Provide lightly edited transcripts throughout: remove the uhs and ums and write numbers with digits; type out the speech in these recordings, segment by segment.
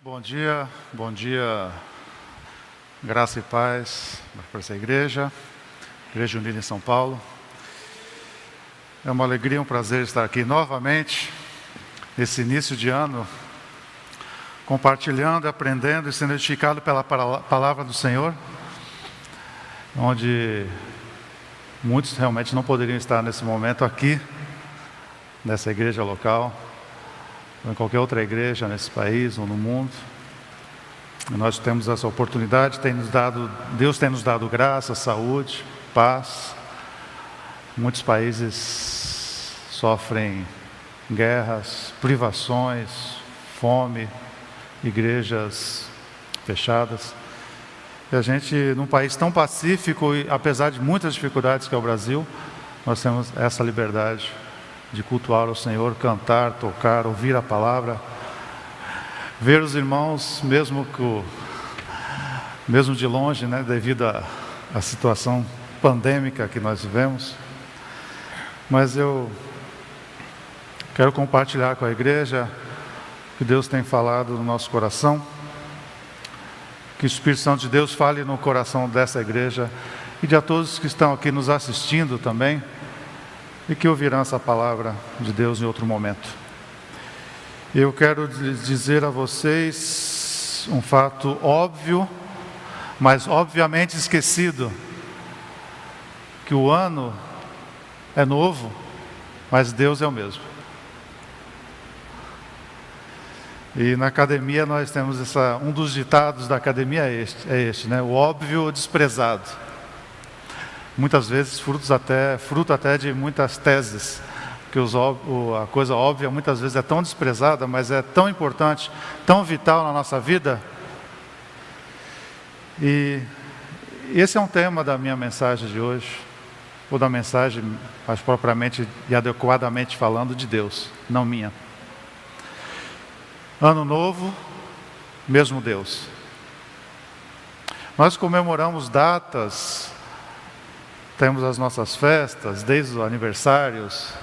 Bom dia, graça e paz para essa Igreja Unida em São Paulo. É uma alegria, um prazer estar aqui novamente, nesse início de ano, compartilhando, aprendendo e sendo edificado pela palavra do Senhor, onde muitos realmente não poderiam estar nesse momento aqui, nessa igreja local, ou em qualquer outra igreja nesse país ou no mundo. E nós temos essa oportunidade, Deus tem nos dado graça, saúde, paz. Muitos países sofrem guerras, privações, fome, igrejas fechadas. E a gente, num país tão pacífico, e apesar de muitas dificuldades que é o Brasil, nós temos essa liberdade de cultuar o Senhor, cantar, tocar, ouvir a palavra, ver os irmãos, mesmo de longe, né, devido à situação pandêmica que nós vivemos. Mas eu quero compartilhar com a igreja que Deus tem falado no nosso coração, que o Espírito Santo de Deus fale no coração dessa igreja e de todos que estão aqui nos assistindo também, e que ouvirão essa palavra de Deus em outro momento. Eu quero dizer a vocês um fato óbvio, mas obviamente esquecido, que o ano é novo, mas Deus é o mesmo. E na academia nós temos um dos ditados da academia é este, né? O óbvio desprezado. Muitas vezes fruto até de muitas teses, que a coisa óbvia muitas vezes é tão desprezada, mas é tão importante, tão vital na nossa vida. E esse é um tema da minha mensagem de hoje, ou da mensagem, mais propriamente e adequadamente falando, de Deus, não minha. Ano novo, mesmo Deus. Nós comemoramos datas, temos as nossas festas, desde os aniversários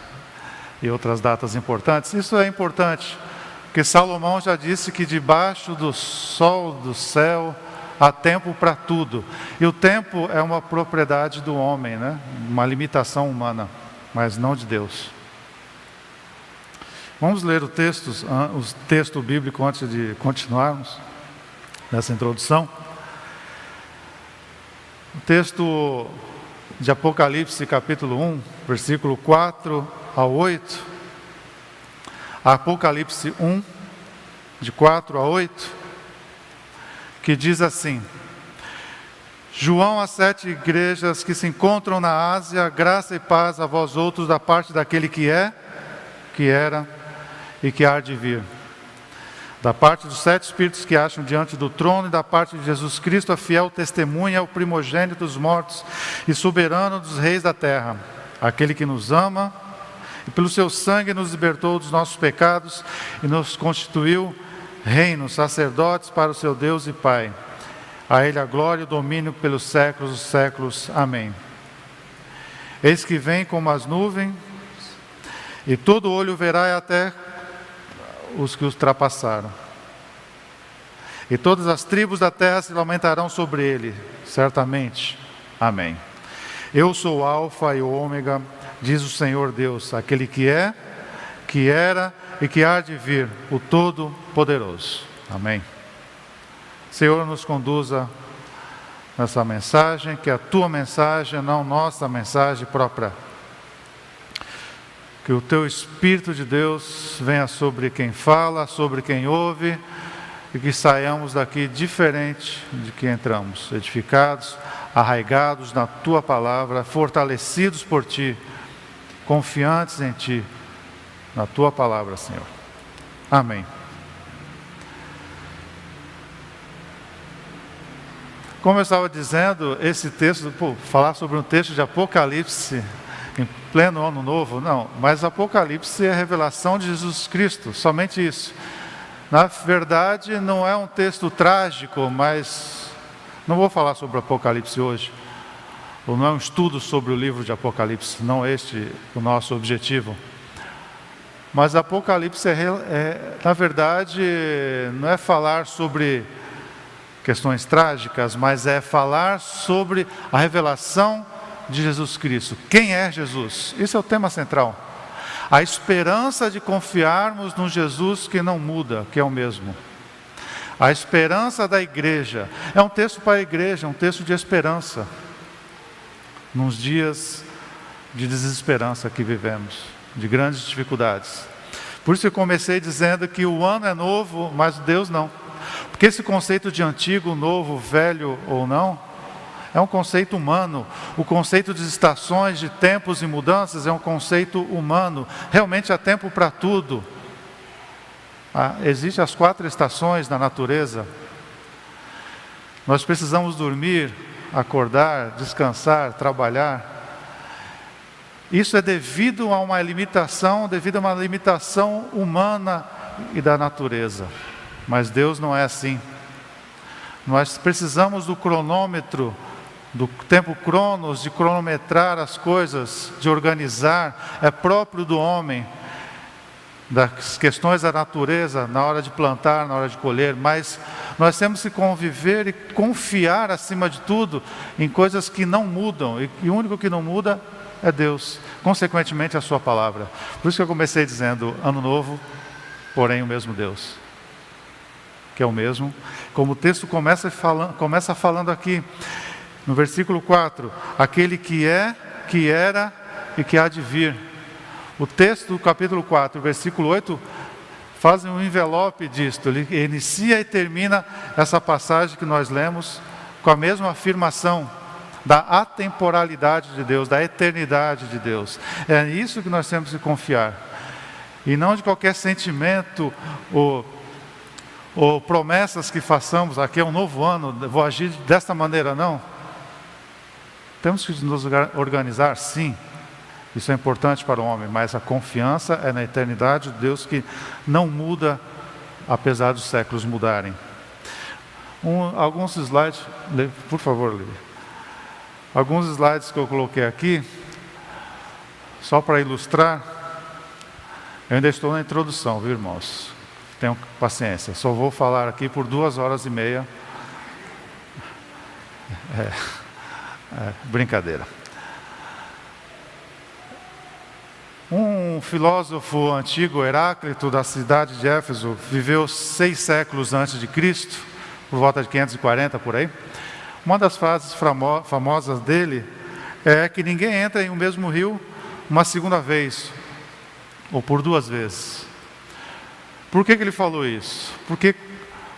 e outras datas importantes. Isso é importante, porque Salomão já disse que debaixo do sol, do céu, há tempo para tudo. E o tempo é uma propriedade do homem, né? Uma limitação humana, mas não de Deus. Vamos ler o texto bíblico antes de continuarmos nessa introdução. O texto de Apocalipse, capítulo 1, versículo 4 a 8. Apocalipse 1, de 4 a 8, que diz assim: João às 7 igrejas que se encontram na Ásia, graça e paz a vós outros da parte daquele que é, que era e que há de vir. Da parte dos 7 Espíritos que acham diante do trono, e da parte de Jesus Cristo, a fiel testemunha, o primogênito dos mortos e soberano dos reis da terra, aquele que nos ama e pelo seu sangue nos libertou dos nossos pecados e nos constituiu reino, sacerdotes para o seu Deus e Pai. A Ele a glória e o domínio pelos séculos dos séculos. Amém. Eis que vem como as nuvens, e todo olho verá até os que os ultrapassaram. E todas as tribos da terra se lamentarão sobre ele, certamente. Amém. Eu sou o Alfa e o Ômega, diz o Senhor Deus, aquele que é, que era e que há de vir, o Todo-Poderoso. Amém. Senhor, nos conduza nessa mensagem, que é a tua mensagem, não nossa mensagem própria. Que o teu Espírito de Deus venha sobre quem fala, sobre quem ouve, e que saiamos daqui diferente de que entramos, edificados, arraigados na tua palavra, fortalecidos por ti, confiantes em ti, na tua palavra, Senhor. Amém. Como eu estava dizendo, esse texto, falar sobre um texto de Apocalipse em pleno ano novo, não, mas Apocalipse é a revelação de Jesus Cristo, somente isso. Na verdade, não é um texto trágico, mas não vou falar sobre Apocalipse hoje, ou não é um estudo sobre o livro de Apocalipse, não este o nosso objetivo. Mas Apocalipse, na verdade, não é falar sobre questões trágicas, mas é falar sobre a revelação de Jesus Cristo. Quem é Jesus? Esse é o tema central. A esperança de confiarmos num Jesus que não muda, que é o mesmo. A esperança da igreja. É um texto para a igreja, um texto de esperança. Nos dias de desesperança que vivemos, de grandes dificuldades. Por isso eu comecei dizendo que o ano é novo, mas Deus não. Porque esse conceito de antigo, novo, velho ou não, é um conceito humano. O conceito de estações, de tempos e mudanças é um conceito humano. Realmente há tempo para tudo. Existem as 4 estações na natureza. Nós precisamos dormir, acordar, descansar, trabalhar. Isso é devido a uma limitação humana e da natureza. Mas Deus não é assim. Nós precisamos do cronômetro, do tempo cronos, de cronometrar as coisas, de organizar. É próprio do homem, das questões da natureza, na hora de plantar, na hora de colher. Mas nós temos que conviver e confiar, acima de tudo, em coisas que não mudam. E o único que não muda é Deus, consequentemente a sua palavra. Por isso que eu comecei dizendo, ano novo, porém o mesmo Deus, que é o mesmo, como o texto começa falando aqui, no versículo 4, aquele que é, que era e que há de vir. O texto do capítulo 4, versículo 8, faz um envelope disto, ele inicia e termina essa passagem que nós lemos, com a mesma afirmação, da atemporalidade de Deus, da eternidade de Deus. É isso que nós temos que confiar. E não de qualquer sentimento ou promessas que façamos, aqui é um novo ano, vou agir desta maneira, não. Temos que nos organizar, sim. Isso é importante para o homem, mas a confiança é na eternidade de Deus que não muda, apesar dos séculos mudarem. Alguns slides, por favor, Lívia. Alguns slides que eu coloquei aqui, só para ilustrar. Eu ainda estou na introdução, viu, irmãos? Tenham paciência, só vou falar aqui por 2h30. Brincadeira. Um filósofo antigo, Heráclito, da cidade de Éfeso, viveu 6 séculos antes de Cristo, por volta de 540, por aí. Uma das frases famosas dele é que ninguém entra em um mesmo rio uma segunda vez, ou por 2 vezes. Por que ele falou isso? Porque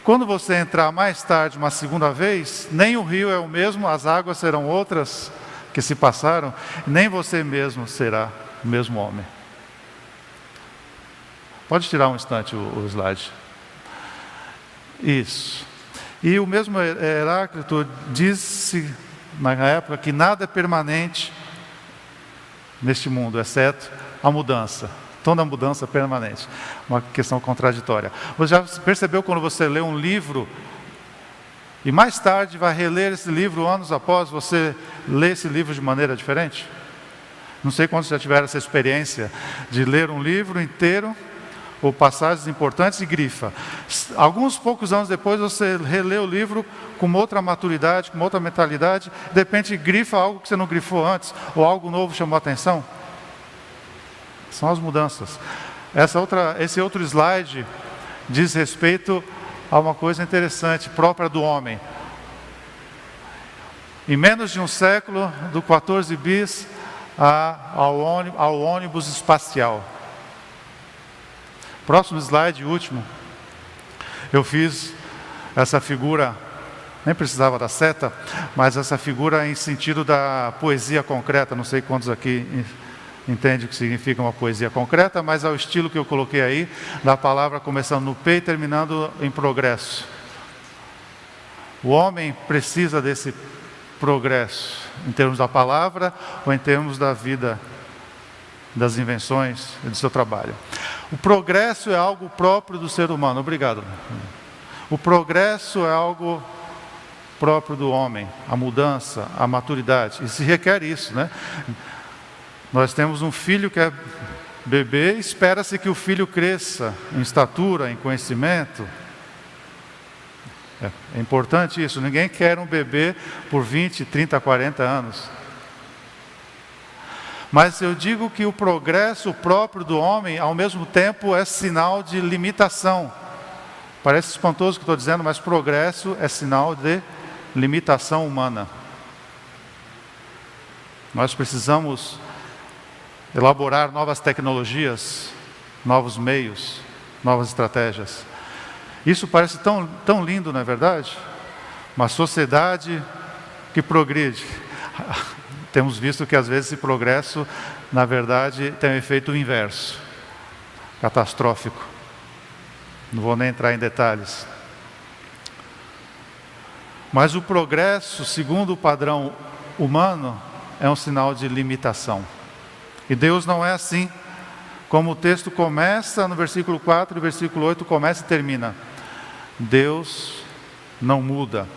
quando você entrar mais tarde uma segunda vez, nem o rio é o mesmo, as águas serão outras que se passaram, nem você mesmo será o mesmo homem. Pode tirar um instante o slide. Isso. E o mesmo Heráclito disse na época que nada é permanente neste mundo, exceto a mudança. Toda mudança é permanente. Uma questão contraditória. Você já percebeu quando você lê um livro e mais tarde vai reler esse livro anos após, você lê esse livro de maneira diferente? Não sei quantos já tiveram essa experiência de ler um livro inteiro ou passagens importantes e grifa. Alguns poucos anos depois você relê o livro com outra maturidade, com outra mentalidade, de repente grifa algo que você não grifou antes, ou algo novo chamou a atenção. São as mudanças. Esse outro slide diz respeito a uma coisa interessante, própria do homem. Em menos de um século, do 14 bis ao ônibus espacial. Próximo slide, último. Eu fiz essa figura, nem precisava da seta, mas essa figura em sentido da poesia concreta. Não sei quantos aqui entendem o que significa uma poesia concreta, mas é o estilo que eu coloquei aí, da palavra começando no P e terminando em progresso. O homem precisa desse progresso, em termos da palavra ou em termos da vida, das invenções e do seu trabalho. O progresso é algo próprio do ser humano. Obrigado. O progresso é algo próprio do homem, a mudança, a maturidade. E se requer isso, né? Nós temos um filho que é bebê, espera-se que o filho cresça em estatura, em conhecimento. É importante isso, ninguém quer um bebê por 20, 30, 40 anos. Mas eu digo que o progresso próprio do homem, ao mesmo tempo, é sinal de limitação. Parece espantoso o que estou dizendo, mas progresso é sinal de limitação humana. Nós precisamos elaborar novas tecnologias, novos meios, novas estratégias. Isso parece tão lindo, não é verdade? Uma sociedade que progride. Temos visto que às vezes esse progresso, na verdade, tem um efeito inverso, catastrófico. Não vou nem entrar em detalhes. Mas o progresso, segundo o padrão humano, é um sinal de limitação. E Deus não é assim. Como o texto começa no versículo 4 e o versículo 8 começa e termina. Deus não muda.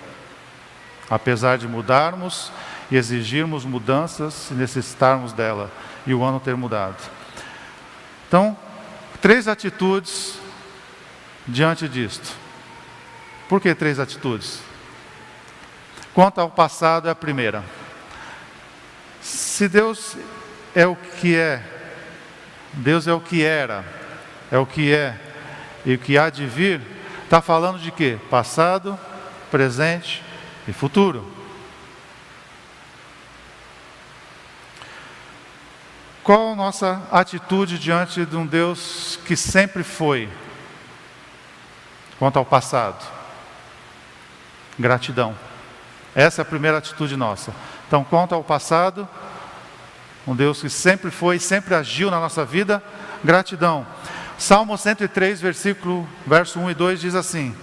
Apesar de mudarmos e exigirmos mudanças se necessitarmos dela, e o ano ter mudado. Então, 3 atitudes diante disto. Por que 3 atitudes? Quanto ao passado é a primeira. Se Deus é o que é, Deus é o que era, é o que é e o que há de vir, está falando de quê? Passado, presente e futuro. Qual a nossa atitude diante de um Deus que sempre foi? Quanto ao passado? Gratidão. Essa é a primeira atitude nossa. Então, quanto ao passado, um Deus que sempre foi e sempre agiu na nossa vida, gratidão. Salmo 103, verso 1 e 2 diz assim,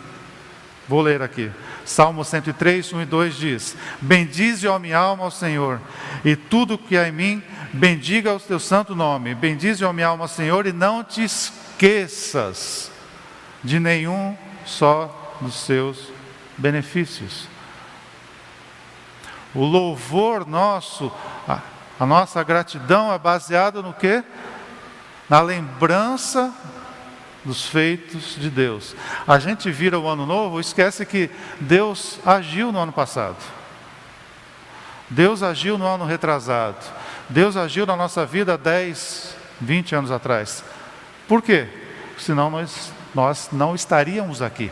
vou ler aqui. Salmo 103, 1 e 2 diz: bendize, ó minha alma, ao Senhor, e tudo que há em mim, bendiga o teu santo nome. Bendize, ó minha alma, ao Senhor, e não te esqueças de nenhum só dos seus benefícios. O louvor nosso, a nossa gratidão é baseada no quê? Na lembrança dos feitos de Deus. A gente vira o ano novo e esquece que Deus agiu no ano passado. Deus agiu no ano retrasado. Deus agiu na nossa vida 10, 20 anos atrás. Por quê? Senão nós não estaríamos aqui.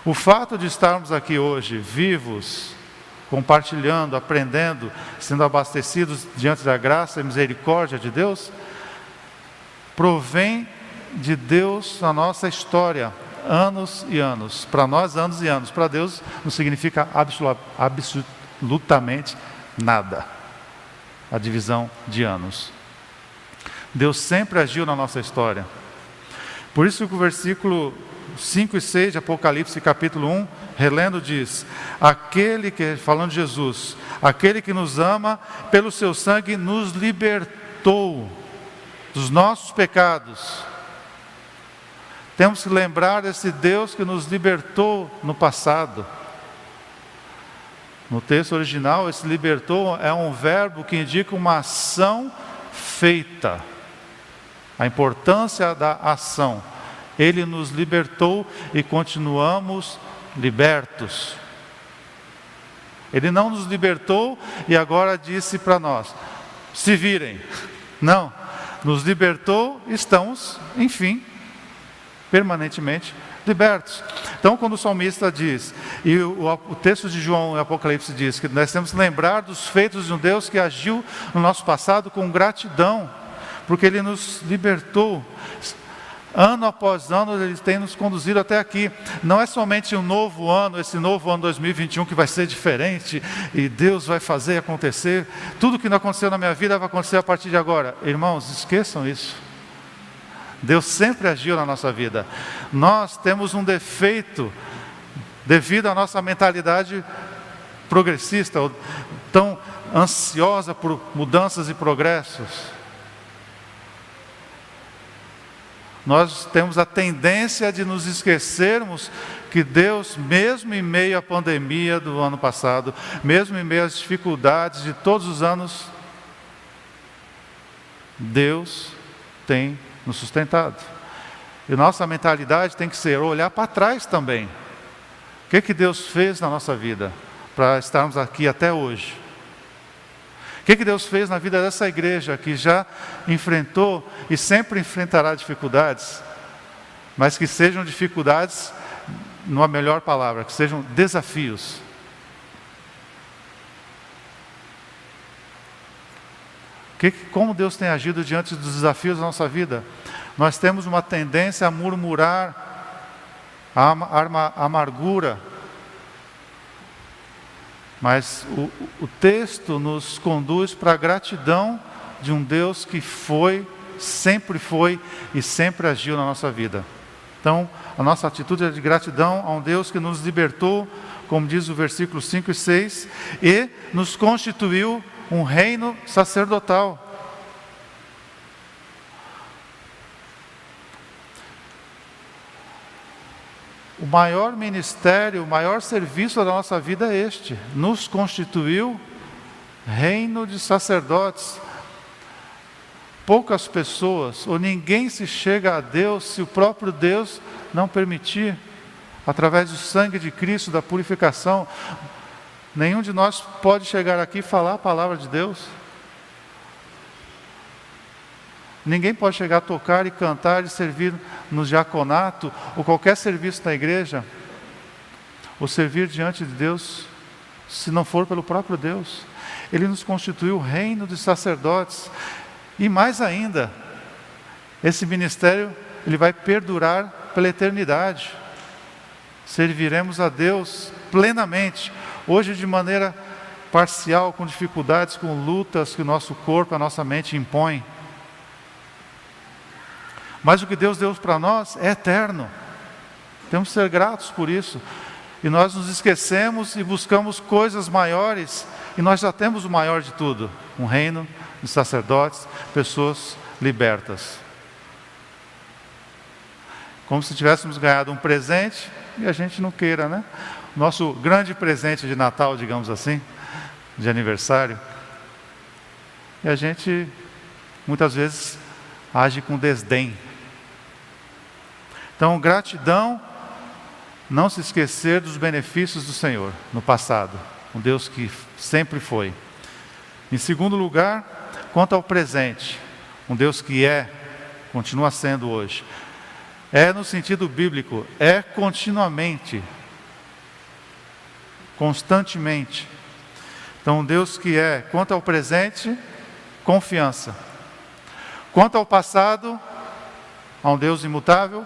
O fato de estarmos aqui hoje, vivos, compartilhando, aprendendo, sendo abastecidos diante da graça e misericórdia de Deus, provém de Deus na nossa história, anos e anos. Para nós, anos e anos. Para Deus, não significa absolutamente nada. A divisão de anos. Deus sempre agiu na nossa história. Por isso que o versículo 5 e 6 de Apocalipse, capítulo 1, relendo, diz: aquele que, falando de Jesus, aquele que nos ama, pelo seu sangue nos libertou dos nossos pecados. Temos que lembrar desse Deus que nos libertou no passado. No texto original, esse libertou é um verbo que indica uma ação feita. A importância da ação. Ele nos libertou e continuamos libertos. Ele não nos libertou e agora disse para nós: se virem. Não, nos libertou, estamos, enfim, permanentemente libertos. Então, quando o salmista diz, e o texto de João e Apocalipse diz, que nós temos que lembrar dos feitos de um Deus que agiu no nosso passado com gratidão, porque Ele nos libertou. Ano após ano, Ele tem nos conduzido até aqui. Não é somente um novo ano, esse novo ano 2021 que vai ser diferente, e Deus vai fazer acontecer. Tudo que não aconteceu na minha vida vai acontecer a partir de agora. Irmãos, esqueçam isso. Deus sempre agiu na nossa vida. Nós temos um defeito, devido à nossa mentalidade progressista, tão ansiosa por mudanças e progressos. Nós temos a tendência de nos esquecermos que Deus, mesmo em meio à pandemia do ano passado, mesmo em meio às dificuldades de todos os anos, Deus tem nos sustentado. E nossa mentalidade tem que ser olhar para trás também. O que Deus fez na nossa vida para estarmos aqui até hoje? O que Deus fez na vida dessa igreja que já enfrentou e sempre enfrentará dificuldades, mas que sejam dificuldades, numa melhor palavra, que sejam desafios. Como Deus tem agido diante dos desafios da nossa vida? Nós temos uma tendência a murmurar, a amargura, mas o texto nos conduz para a gratidão de um Deus que foi e sempre agiu na nossa vida. Então, a nossa atitude é de gratidão a um Deus que nos libertou, como diz o versículo 5 e 6, e nos constituiu um reino sacerdotal. O maior ministério, o maior serviço da nossa vida é este: nos constituiu reino de sacerdotes. Poucas pessoas, ou ninguém se chega a Deus se o próprio Deus não permitir, através do sangue de Cristo, da purificação. Nenhum de nós pode chegar aqui e falar a palavra de Deus. Ninguém pode chegar a tocar e cantar e servir no diaconato, ou qualquer serviço na igreja, ou servir diante de Deus, se não for pelo próprio Deus. Ele nos constituiu reino de sacerdotes. E mais ainda, esse ministério ele vai perdurar pela eternidade. Serviremos a Deus plenamente, hoje de maneira parcial, com dificuldades, com lutas que o nosso corpo, a nossa mente impõe. Mas o que Deus deu para nós é eterno. Temos que ser gratos por isso. E nós nos esquecemos e buscamos coisas maiores, e nós já temos o maior de tudo: um reino de sacerdotes, pessoas libertas. Como se tivéssemos ganhado um presente e a gente não queira, né? Nosso grande presente de Natal, digamos assim, de aniversário. E a gente muitas vezes age com desdém. Então, gratidão, não se esquecer dos benefícios do Senhor no passado, um Deus que sempre foi. Em segundo lugar, quanto ao presente, um Deus que continua sendo hoje. No sentido bíblico, continuamente, constantemente. Então, um Deus que quanto ao presente, confiança. Quanto ao passado, a um Deus imutável,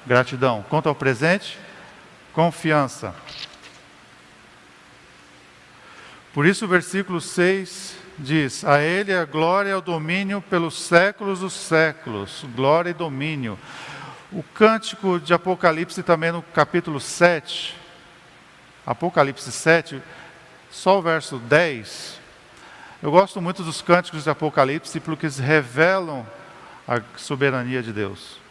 gratidão. Quanto ao presente, confiança. Por isso o versículo 6 diz: a Ele a glória e o domínio pelos séculos dos séculos. Glória e domínio. O cântico de Apocalipse também no capítulo 7, Apocalipse 7, só o verso 10. Eu gosto muito dos cânticos de Apocalipse porque eles revelam a soberania de Deus.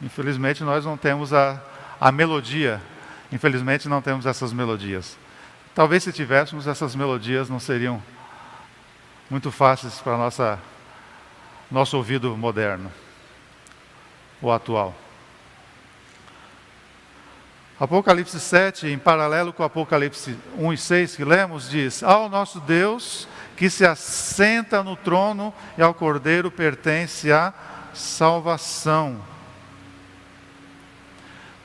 Infelizmente nós não temos a melodia. Infelizmente não temos essas melodias. Talvez se tivéssemos, essas melodias não seriam muito fáceis para nosso ouvido moderno, ou atual. Apocalipse 7, em paralelo com Apocalipse 1 e 6 que lemos, diz: ao nosso Deus que se assenta no trono e ao Cordeiro pertence a salvação.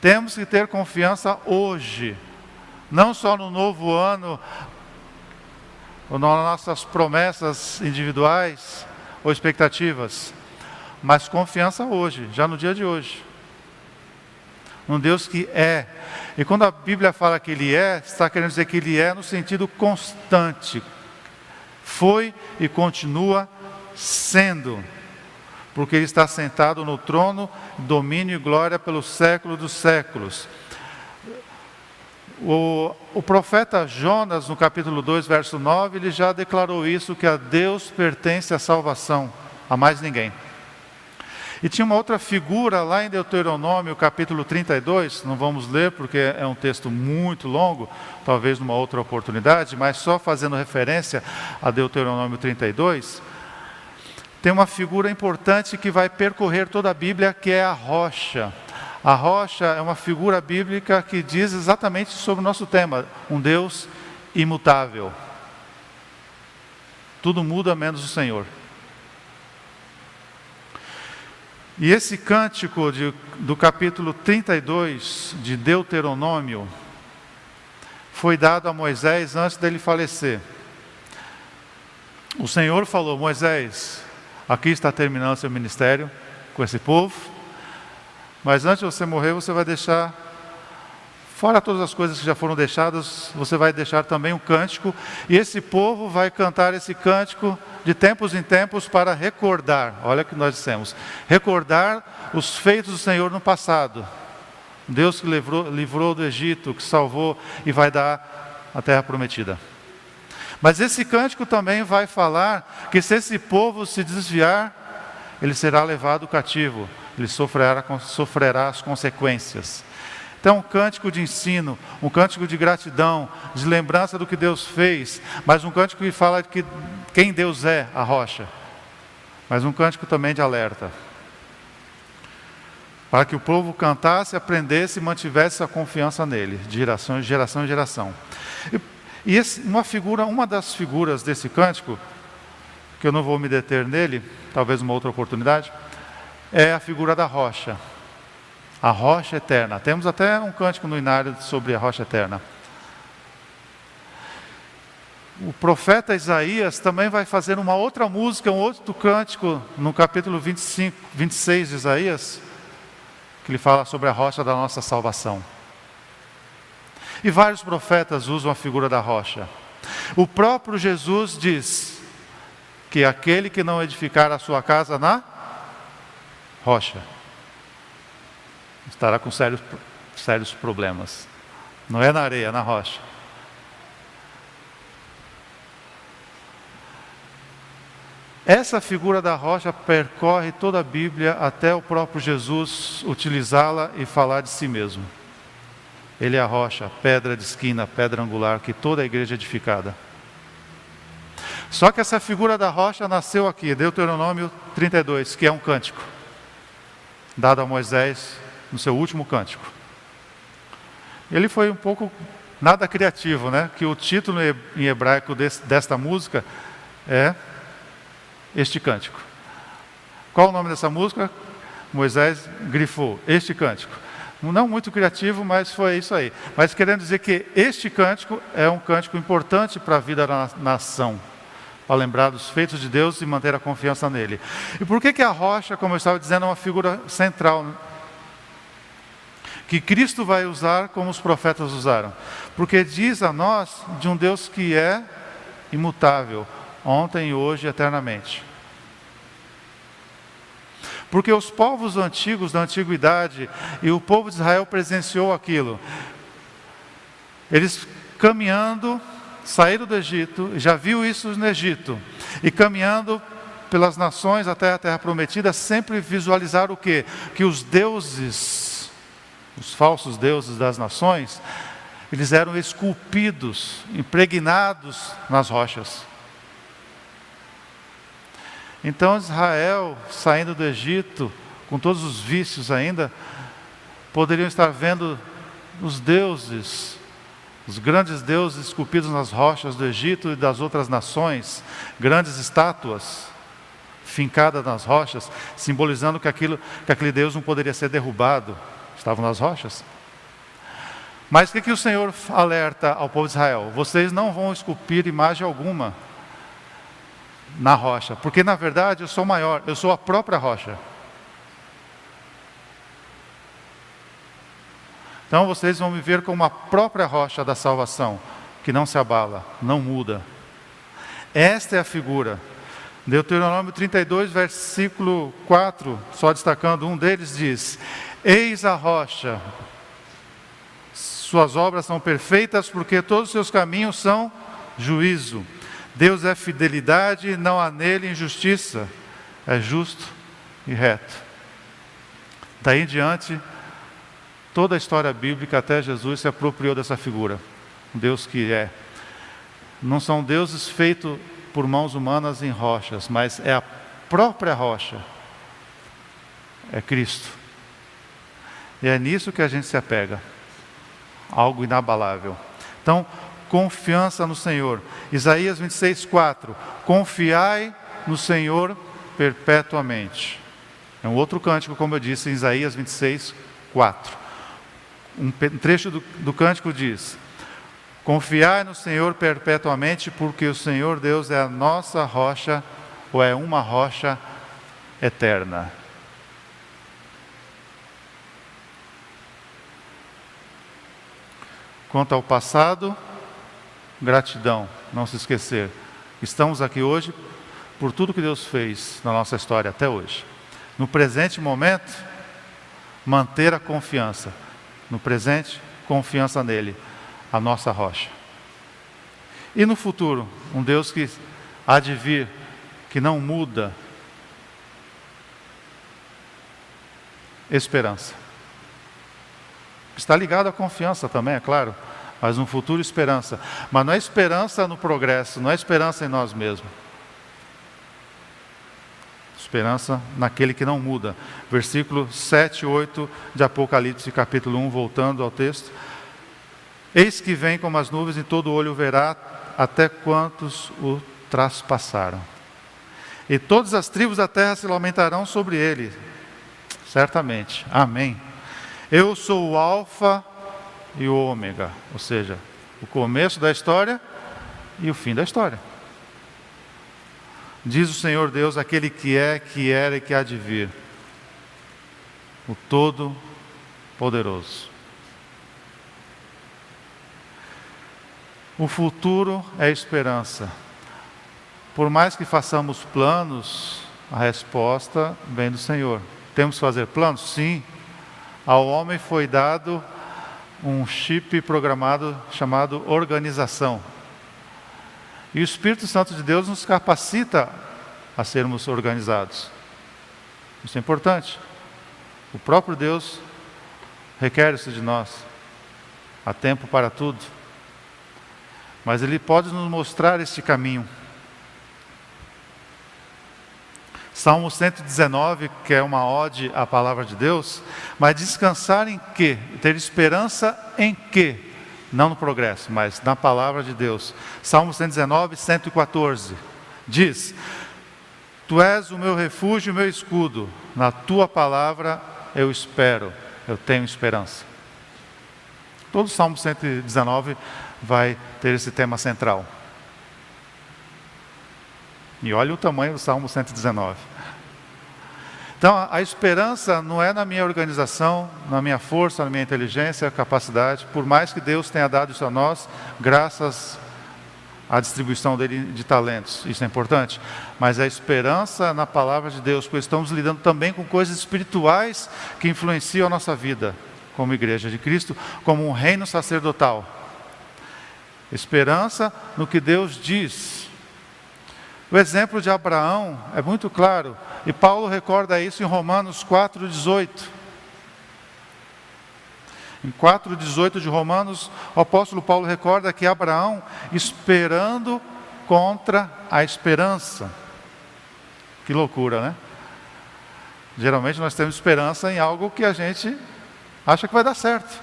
Temos que ter confiança hoje, não só no novo ano, ou nas nossas promessas individuais ou expectativas, mas confiança hoje, já no dia de hoje. Um Deus que e quando a Bíblia fala que Ele está querendo dizer que Ele no sentido constante, foi e continua sendo, porque Ele está sentado no trono, domínio e glória pelos séculos dos séculos. O profeta Jonas, no capítulo 2, verso 9, ele já declarou isso, que a Deus pertence a salvação, a mais ninguém. E tinha uma outra figura lá em Deuteronômio, capítulo 32, não vamos ler porque é um texto muito longo, talvez numa outra oportunidade, mas só fazendo referência a Deuteronômio 32, tem uma figura importante que vai percorrer toda a Bíblia, que é a rocha. A rocha é uma figura bíblica que diz exatamente sobre o nosso tema, um Deus imutável. Tudo muda menos o Senhor. E esse cântico do capítulo 32 de Deuteronômio foi dado a Moisés antes dele falecer. O Senhor falou: Moisés, aqui está terminando seu ministério com esse povo, mas antes de você morrer, você vai deixar, fora todas as coisas que já foram deixadas, você vai deixar também um cântico, e esse povo vai cantar esse cântico de tempos em tempos para recordar, olha o que nós dissemos, recordar os feitos do Senhor no passado. Deus que livrou do Egito, que salvou e vai dar a terra prometida. Mas esse cântico também vai falar que se esse povo se desviar, ele será levado cativo, ele sofrerá as consequências. Então, um cântico de ensino, um cântico de gratidão, de lembrança do que Deus fez, mas um cântico que fala de quem Deus é, a rocha. Mas um cântico também de alerta. Para que o povo cantasse, aprendesse e mantivesse a confiança nele, de geração em geração. E uma das figuras desse cântico, que eu não vou me deter nele, talvez uma outra oportunidade, é a figura da rocha. A rocha eterna. Temos até um cântico no Inário sobre a rocha eterna. O profeta Isaías também vai fazer uma outra música, um outro cântico, no capítulo 26 de Isaías, que ele fala sobre a rocha da nossa salvação. E vários profetas usam a figura da rocha. O próprio Jesus diz que aquele que não edificar a sua casa na rocha estará com sérios problemas. Não é na areia, é na rocha. Essa figura da rocha percorre toda a Bíblia até o próprio Jesus utilizá-la e falar de si mesmo. Ele é a rocha, pedra de esquina, pedra angular, que toda a igreja é edificada. Só que essa figura da rocha nasceu aqui, Deuteronômio 32, que é um cântico, dado a Moisés no seu último cântico. Ele foi um pouco nada criativo, né? Que o título em hebraico desta música é este cântico. Qual o nome dessa música? Moisés grifou, este cântico. Não muito criativo, mas foi isso aí. Mas querendo dizer que este cântico é um cântico importante para a vida da nação, para lembrar dos feitos de Deus e manter a confiança nele. E por que a rocha, como eu estava dizendo, é uma figura central, que Cristo vai usar como os profetas usaram? Porque diz a nós de um Deus que é imutável, ontem, hoje e eternamente. Porque os povos antigos da antiguidade e o povo de Israel presenciou aquilo. Eles caminhando, saíram do Egito, já viu isso no Egito, e caminhando pelas nações até a terra prometida, sempre visualizaram o quê? Que os deuses, os falsos deuses das nações, eles eram esculpidos, impregnados nas rochas. Então Israel, saindo do Egito, com todos os vícios ainda, poderiam estar vendo os deuses, os grandes deuses esculpidos nas rochas do Egito e das outras nações, grandes estátuas fincadas nas rochas, simbolizando que aquele Deus não poderia ser derrubado, estavam nas rochas. Mas o que o Senhor alerta ao povo de Israel? Vocês não vão esculpir imagem alguma na rocha, porque na verdade eu sou maior, eu sou a própria rocha. Então vocês vão me ver como a própria rocha da salvação, que não se abala, não muda. Esta é a figura. Deuteronômio 32, versículo 4, só destacando um deles, diz: eis a rocha, suas obras são perfeitas, porque todos os seus caminhos são juízo. Deus é fidelidade, não há nele injustiça, é justo e reto. Daí em diante, toda a história bíblica até Jesus se apropriou dessa figura. Deus que é. Não são deuses feitos por mãos humanas em rochas, mas é a própria rocha é Cristo. E é nisso que a gente se apega. Algo inabalável. Então, confiança no Senhor. Isaías 26:4. Confiai no Senhor perpetuamente. É um outro cântico, como eu disse, em Isaías 26:4. Um trecho do cântico diz: confiai no Senhor perpetuamente, porque o Senhor Deus é a nossa rocha, ou é uma rocha eterna. Quanto ao passado, gratidão, não se esquecer. Estamos aqui hoje por tudo que Deus fez na nossa história até hoje. No presente momento, manter a confiança. No presente, confiança nele, a nossa rocha. E no futuro, um Deus que há de vir, que não muda. Esperança. Está ligado à confiança também, é claro, mas no futuro esperança. Mas não é esperança no progresso, não é esperança em nós mesmos. Esperança naquele que não muda. Versículo 7 e 8 de Apocalipse, capítulo 1, voltando ao texto. Eis que vem como as nuvens e todo olho verá, até quantos o traspassaram. E todas as tribos da terra se lamentarão sobre ele. Certamente. Amém. Eu sou o Alfa e o Ômega, ou seja, o começo da história e o fim da história. Diz o Senhor Deus, aquele que é, que era e que há de vir, o Todo-Poderoso. O futuro é esperança. Por mais que façamos planos, a resposta vem do Senhor. Temos que fazer planos? Sim. Ao homem foi dado um chip programado chamado organização. E o Espírito Santo de Deus nos capacita a sermos organizados. Isso é importante. O próprio Deus requer isso de nós. Há tempo para tudo. Mas Ele pode nos mostrar este caminho. Salmo 119, que é uma ode à palavra de Deus, mas descansar em quê? Ter esperança em quê? Não no progresso, mas na palavra de Deus. Salmo 119, 114, diz: Tu és o meu refúgio e o meu escudo, na Tua palavra eu espero, eu tenho esperança. Todo o Salmo 119 vai ter esse tema central. E olha o tamanho do Salmo 119. Então, a esperança não é na minha organização, na minha força, na minha inteligência, capacidade. Por mais que Deus tenha dado isso a nós, graças à distribuição dele de talentos. Isso é importante. Mas a esperança na palavra de Deus, pois estamos lidando também com coisas espirituais que influenciam a nossa vida, como igreja de Cristo, como um reino sacerdotal. Esperança no que Deus diz. O exemplo de Abraão é muito claro, e Paulo recorda isso em Romanos 4,18. Em 4,18 de Romanos, o apóstolo Paulo recorda que Abraão, esperando contra a esperança. Que loucura, né? Geralmente nós temos esperança em algo que a gente acha que vai dar certo.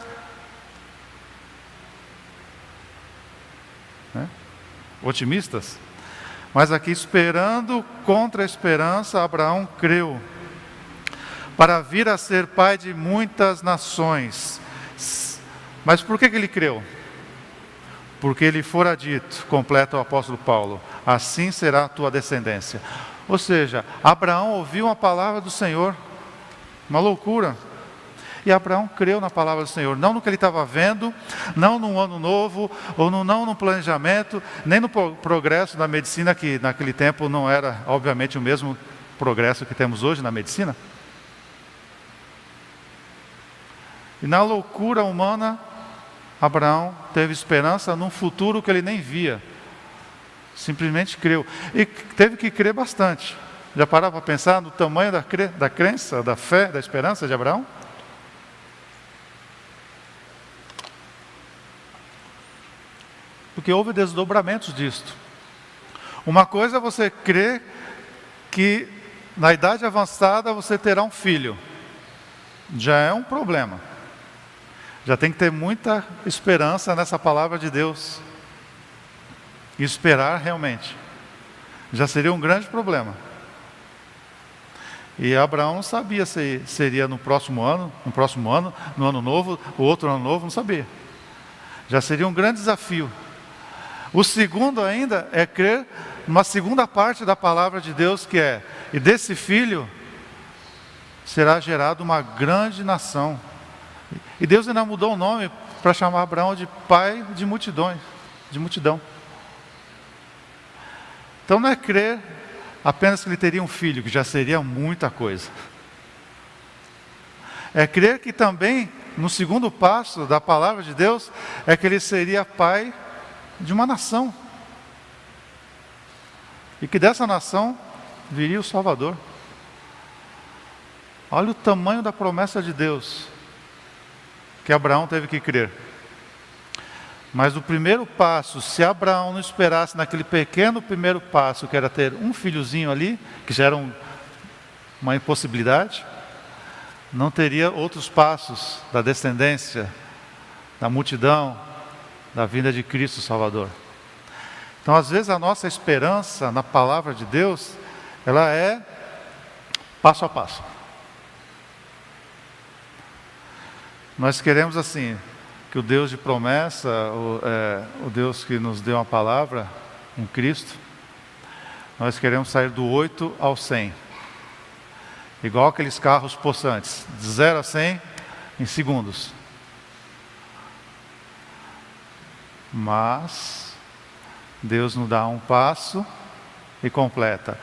Né? Otimistas. Mas aqui, esperando contra a esperança, Abraão creu, para vir a ser pai de muitas nações. Mas por que ele creu? Porque ele fora dito, completa o apóstolo Paulo, assim será a tua descendência. Ou seja, Abraão ouviu a palavra do Senhor, uma loucura. E Abraão creu na palavra do Senhor, não no que ele estava vendo, não no ano novo, ou não no planejamento, nem no progresso da medicina, que naquele tempo não era, obviamente, o mesmo progresso que temos hoje na medicina. E na loucura humana, Abraão teve esperança num futuro que ele nem via. Simplesmente creu. E teve que crer bastante. Já pararam para pensar no tamanho da crença, da fé, da esperança de Abraão? Porque houve desdobramentos disto. Uma coisa é você crer que na idade avançada você terá um filho. Já é um problema. Já tem que ter muita esperança nessa palavra de Deus. E esperar realmente. Já seria um grande problema. E Abraão não sabia se seria no próximo ano, no ano novo, o outro ano novo, não sabia. Já seria um grande desafio. O segundo ainda é crer numa segunda parte da palavra de Deus, que é: e desse filho será gerada uma grande nação. E Deus ainda mudou o nome para chamar Abraão de pai de multidões, de multidão. Então não é crer apenas que ele teria um filho, que já seria muita coisa. É crer que também, no segundo passo da palavra de Deus, é que ele seria pai de uma nação. E que dessa nação viria o Salvador. Olha o tamanho da promessa de Deus que Abraão teve que crer. Mas o primeiro passo, se Abraão não esperasse naquele pequeno primeiro passo, que era ter um filhozinho ali, que já era uma impossibilidade, não teria outros passos da descendência, da multidão, da vinda de Cristo Salvador. Então, às vezes, a nossa esperança na palavra de Deus, ela é passo a passo. Nós queremos assim, que o Deus de promessa, o Deus que nos deu a palavra, em Cristo, nós queremos sair do 8 ao 100. Igual aqueles carros possantes, de 0 a 100 em segundos. Mas Deus nos dá um passo e completa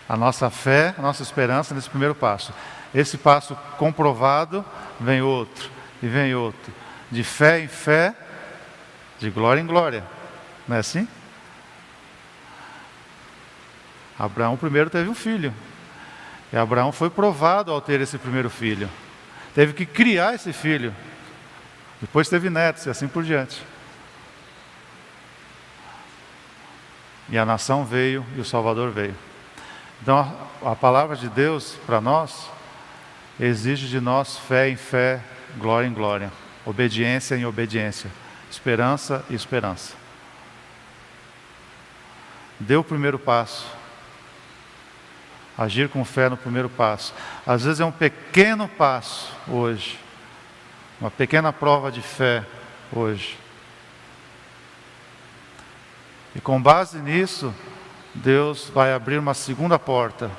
a nossa fé, a nossa esperança nesse primeiro passo. Esse passo comprovado, vem outro, e vem outro. De fé em fé, de glória em glória. Não é assim? Abraão primeiro teve um filho. E Abraão foi provado ao ter esse primeiro filho. Teve que criar esse filho. Depois teve netos e assim por diante. E a nação veio e o Salvador veio. Então a palavra de Deus para nós exige de nós fé em fé, glória em glória. Obediência em obediência, esperança e esperança. Dê o primeiro passo. Agir com fé no primeiro passo. Às vezes é um pequeno passo hoje. Uma pequena prova de fé hoje. E com base nisso, Deus vai abrir uma segunda porta.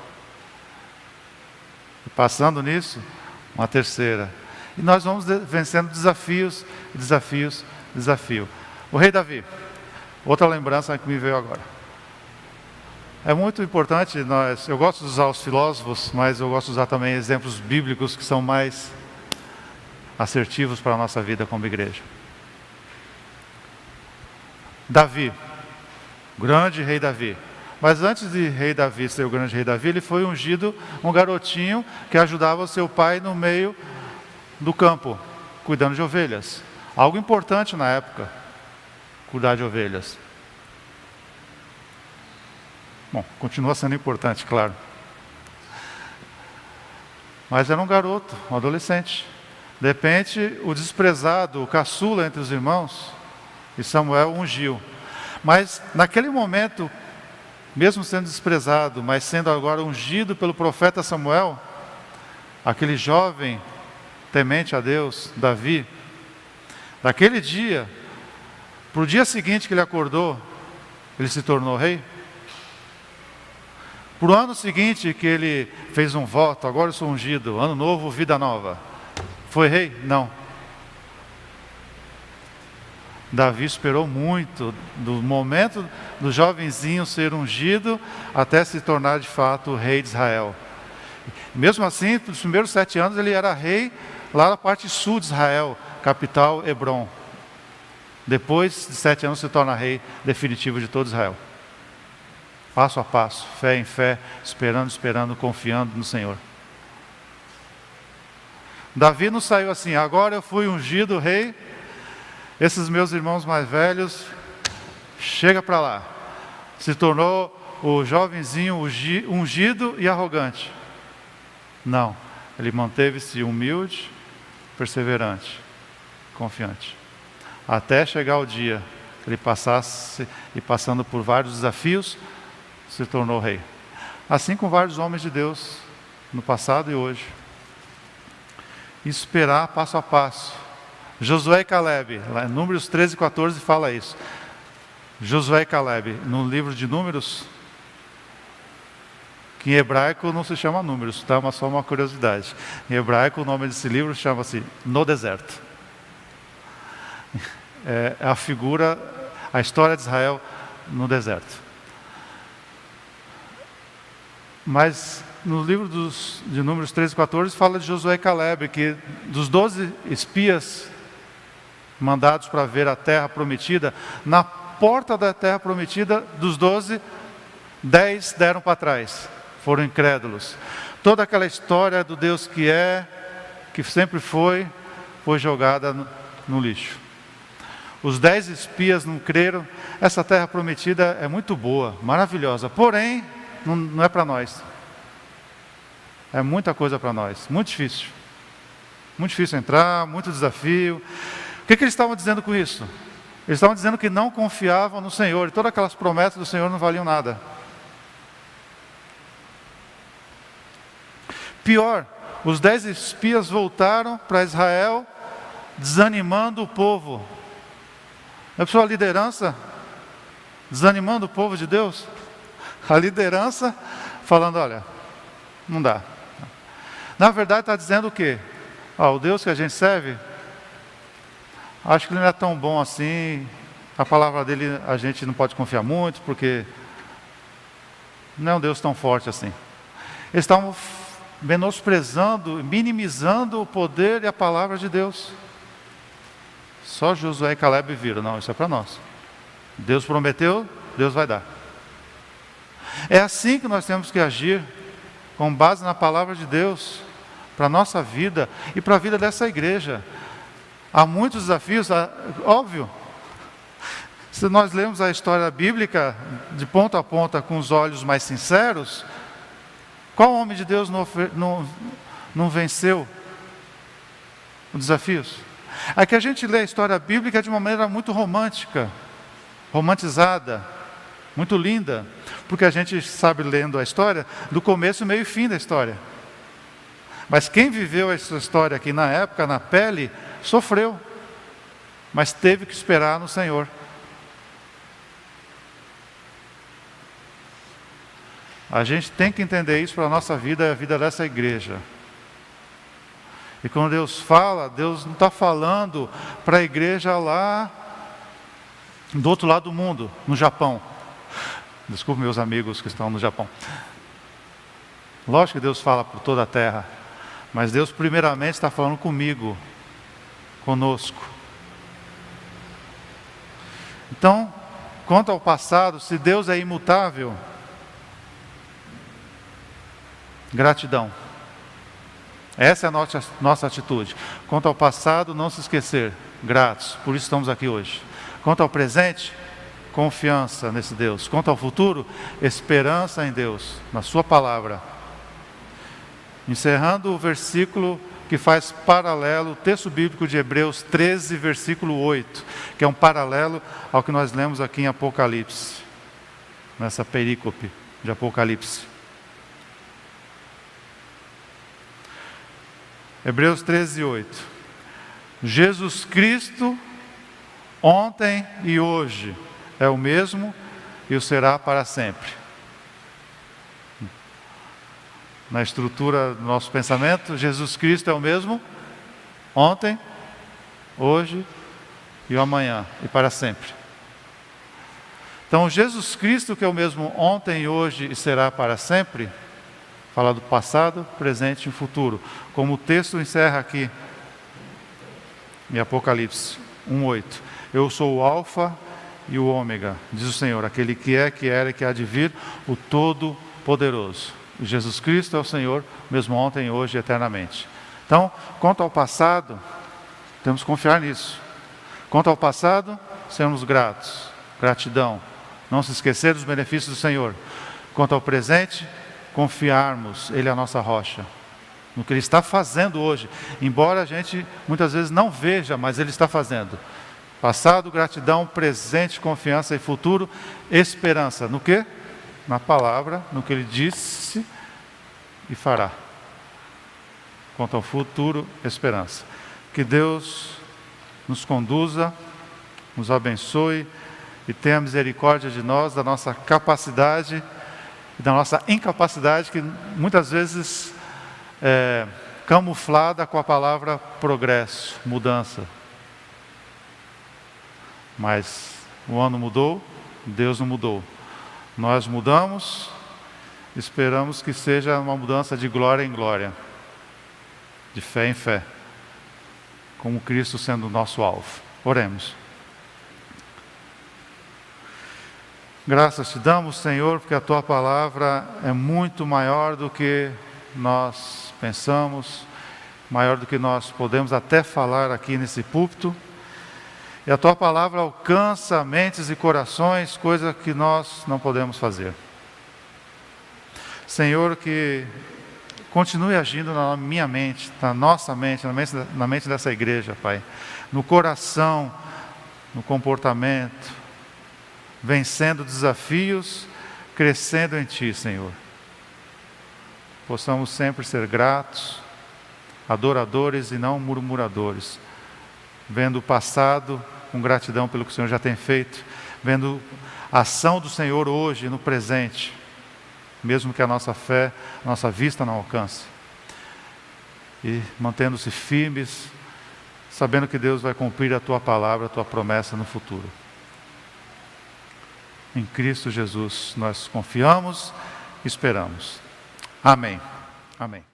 E passando nisso, uma terceira. E nós vamos vencendo desafios, desafio. O rei Davi, outra lembrança que me veio agora. É muito importante, eu gosto de usar os filósofos, mas eu gosto de usar também exemplos bíblicos que são mais assertivos para a nossa vida como igreja. Davi, grande rei Davi. Mas antes de rei Davi ser o grande rei Davi, ele foi ungido um garotinho que ajudava o seu pai no meio do campo, cuidando de ovelhas. Algo importante na época, cuidar de ovelhas. Bom, continua sendo importante, claro. Mas era um garoto, um adolescente. De repente, o desprezado, o caçula entre os irmãos, e Samuel ungiu. Mas naquele momento, mesmo sendo desprezado, mas sendo agora ungido pelo profeta Samuel, aquele jovem temente a Deus, Davi, daquele dia, para o dia seguinte que ele acordou, ele se tornou rei. Para o ano seguinte que ele fez um voto, agora eu sou ungido, ano novo, vida nova. Foi rei? Não. Davi esperou muito, do momento do jovenzinho ser ungido, até se tornar de fato o rei de Israel. Mesmo assim, nos primeiros 7 anos ele era rei, lá na parte sul de Israel, capital Hebrom. Depois de 7 anos se torna rei definitivo de todo Israel. Passo a passo, fé em fé, esperando, confiando no Senhor. Davi não saiu assim, agora eu fui ungido rei, esses meus irmãos mais velhos, chega para lá. Se tornou o jovenzinho ungido e arrogante. Não, ele manteve-se humilde, perseverante, confiante. Até chegar o dia que ele passasse, e passando por vários desafios, se tornou rei. Assim com vários homens de Deus, no passado e hoje. Esperar passo a passo. Josué e Caleb, lá em Números 13 e 14 fala isso. Josué e Caleb, no livro de Números, que em hebraico não se chama Números, tá? Mas só uma curiosidade. Em hebraico o nome desse livro chama-se No Deserto. É a figura, a história de Israel no deserto. Mas no livro de Números 13 e 14 fala de Josué e Caleb, que dos 12 espias mandados para ver a terra prometida, na porta da terra prometida, dos 12, 10 deram para trás, foram incrédulos. Toda aquela história do Deus que sempre foi jogada no lixo. Os 10 espias não creram. Essa terra prometida é muito boa, maravilhosa, porém, não é para nós. É muita coisa para nós, muito difícil. Muito difícil entrar, muito desafio. O que eles estavam dizendo com isso? Eles estavam dizendo que não confiavam no Senhor, e todas aquelas promessas do Senhor não valiam nada. Pior, os 10 espias voltaram para Israel, desanimando o povo. É a sua liderança desanimando o povo de Deus? A liderança falando, olha, não dá. Na verdade está dizendo o quê? O Deus que a gente serve, acho que ele não é tão bom assim, a palavra dele a gente não pode confiar muito, porque não é um Deus tão forte assim. Eles estavam menosprezando, minimizando o poder e a palavra de Deus. Só Josué e Caleb viram, não, isso é para nós. Deus prometeu, Deus vai dar. É assim que nós temos que agir, com base na palavra de Deus, para a nossa vida e para a vida dessa igreja. Há muitos desafios, óbvio. Se nós lemos a história bíblica de ponta a ponta com os olhos mais sinceros, qual homem de Deus não venceu os desafios? É que a gente lê a história bíblica de uma maneira muito romântica, romantizada, muito linda, porque a gente sabe, lendo a história, do começo, meio e fim da história. Mas quem viveu essa história aqui na época, na pele, sofreu, mas teve que esperar no Senhor. A gente tem que entender isso para a nossa vida e a vida dessa igreja. E quando Deus fala, Deus não está falando para a igreja lá do outro lado do mundo, no Japão. Desculpe meus amigos que estão no Japão. Lógico que Deus fala por toda a terra, mas Deus primeiramente está falando comigo, conosco. Então, quanto ao passado, se Deus é imutável, gratidão. Essa é a nossa atitude. Quanto ao passado, não se esquecer, gratos, por isso estamos aqui hoje. Quanto ao presente, confiança nesse Deus. Quanto ao futuro, esperança em Deus, na sua palavra. Encerrando o versículo que faz paralelo, o texto bíblico de Hebreus 13, versículo 8, que é um paralelo ao que nós lemos aqui em Apocalipse, nessa perícope de Apocalipse. Hebreus 13, 8. Jesus Cristo, ontem e hoje, é o mesmo e o será para sempre. Na estrutura do nosso pensamento, Jesus Cristo é o mesmo ontem, hoje e o amanhã e para sempre. Então, Jesus Cristo, que é o mesmo ontem, hoje e será para sempre, fala do passado, presente e futuro. Como o texto encerra aqui em Apocalipse 1:8. Eu sou o Alfa e o Ômega, diz o Senhor, aquele que é, que era e que há de vir, o Todo-Poderoso. Jesus Cristo é o Senhor, mesmo ontem, hoje e eternamente. Então, quanto ao passado, temos que confiar nisso. Quanto ao passado, sermos gratos, gratidão, não se esquecer dos benefícios do Senhor. Quanto ao presente, confiarmos, Ele é a nossa rocha. no que Ele está fazendo hoje, embora a gente muitas vezes não veja, mas Ele está fazendo. Passado, gratidão, presente, confiança e futuro, esperança. No quê? Na palavra, no que Ele disse e fará. Quanto ao futuro, esperança. Que Deus nos conduza, nos abençoe e tenha misericórdia de nós, da nossa capacidade e da nossa incapacidade, que muitas vezes é camuflada com a palavra progresso, mudança. Mas o ano mudou, Deus não mudou. Nós mudamos, esperamos que seja uma mudança de glória em glória, de fé em fé, como Cristo sendo o nosso alvo. Oremos. Graças te damos, Senhor, porque a Tua palavra é muito maior do que nós pensamos, maior do que nós podemos até falar aqui nesse púlpito. E a Tua palavra alcança mentes e corações, coisa que nós não podemos fazer. Senhor, que continue agindo na minha mente, na nossa mente, na mente dessa igreja, Pai. No coração, no comportamento, vencendo desafios, crescendo em Ti, Senhor. Possamos sempre ser gratos, adoradores e não murmuradores, vendo o passado com gratidão pelo que o Senhor já tem feito, vendo a ação do Senhor hoje no presente, mesmo que a nossa fé, a nossa vista não alcance, e mantendo-se firmes, sabendo que Deus vai cumprir a Tua palavra, a Tua promessa no futuro. Em Cristo Jesus nós confiamos e esperamos. Amém. Amém.